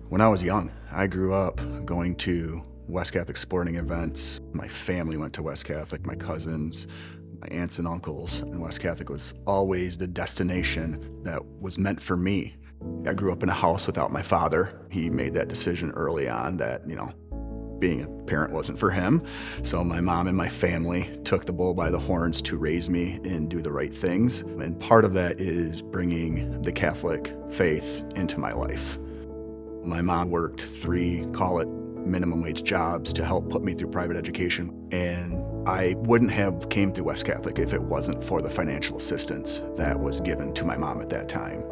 When I was young, I grew up going to West Catholic sporting events. My family went to West Catholic, my cousins, my aunts and uncles, and West Catholic was always the destination that was meant for me. I grew up in a house without my father. He made that decision early on that, being a parent wasn't for him. So my mom and my family took the bull by the horns to raise me and do the right things. And part of that is bringing the Catholic faith into my life. My mom worked 3, call it minimum wage jobs to help put me through private education. And I wouldn't have came to West Catholic if it wasn't for the financial assistance that was given to my mom at that time.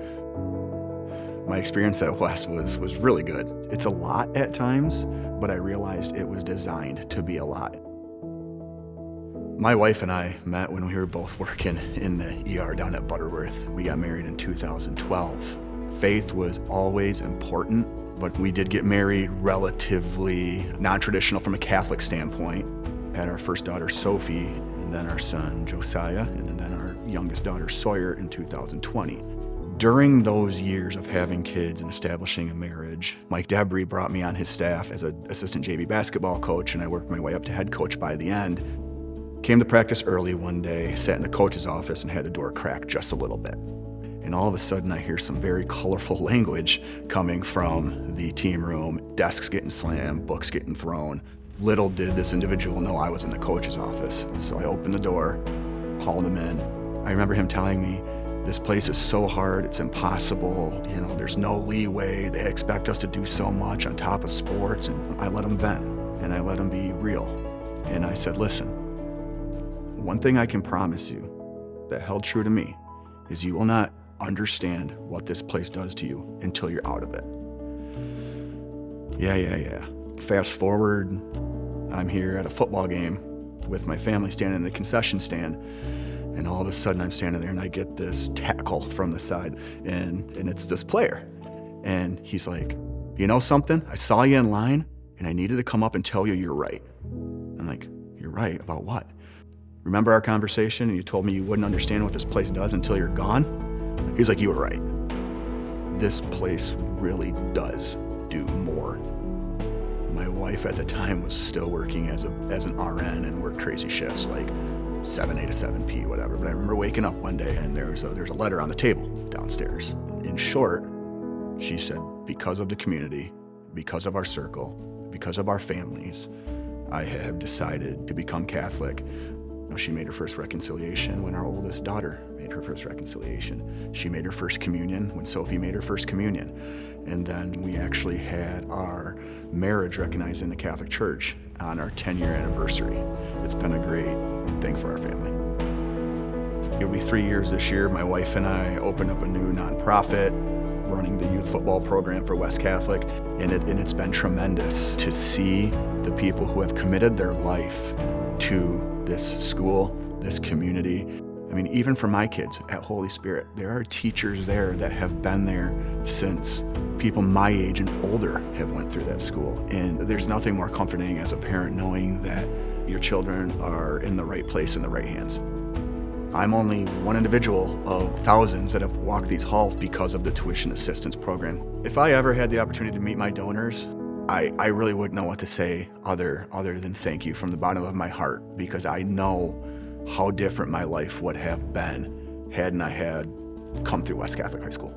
My experience at West was really good. It's a lot at times, but I realized it was designed to be a lot. My wife and I met when we were both working in the ER down at Butterworth. We got married in 2012. Faith was always important, but we did get married relatively non-traditional from a Catholic standpoint. Had our first daughter, Sophie, and then our son, Josiah, and then our youngest daughter, Sawyer, in 2020. During those years of having kids and establishing a marriage, Mike Debris brought me on his staff as an assistant JV basketball coach, and I worked my way up to head coach by the end. Came to practice early one day, sat in the coach's office and had the door cracked just a little bit. And all of a sudden I hear some very colorful language coming from the team room, desks getting slammed, books getting thrown. Little did this individual know I was in the coach's office. So I opened the door, called him in. I remember him telling me, "This place is so hard, it's impossible, there's no leeway, they expect us to do so much on top of sports." And I let him vent, and I let him be real. And I said, "Listen, one thing I can promise you that held true to me is you will not understand what this place does to you until you're out of it." Yeah. Fast forward, I'm here at a football game with my family standing in the concession stand. And all of a sudden I'm standing there and I get this tackle from the side and it's this player. And he's like, "You know something? I saw you in line and I needed to come up and tell you you're right." I'm like, "You're right about what? Remember our conversation and you told me you wouldn't understand what this place does until you're gone?" He's like, "You were right. This place really does do more." My wife at the time was still working as an RN and worked crazy shifts like 7A to 7P, whatever. But I remember waking up one day and there's a letter on the table downstairs. In short, she said, because of the community, because of our circle, because of our families, I have decided to become Catholic. She made her first reconciliation when our oldest daughter made her first reconciliation. She made her first communion when Sophie made her first communion. And then we actually had our marriage recognized in the Catholic Church on our 10-year anniversary. It's been a great thing for our family. It'll be 3 years this year. My wife and I opened up a new nonprofit running the youth football program for West Catholic, and it's been tremendous to see the people who have committed their life to this school, this community. I mean, even for my kids at Holy Spirit, there are teachers there that have been there since people my age and older have went through that school. And there's nothing more comforting as a parent knowing that your children are in the right place in the right hands. I'm only one individual of thousands that have walked these halls because of the tuition assistance program. If I ever had the opportunity to meet my donors, I really wouldn't know what to say other than thank you from the bottom of my heart, because I know how different my life would have been hadn't I had come through West Catholic High School.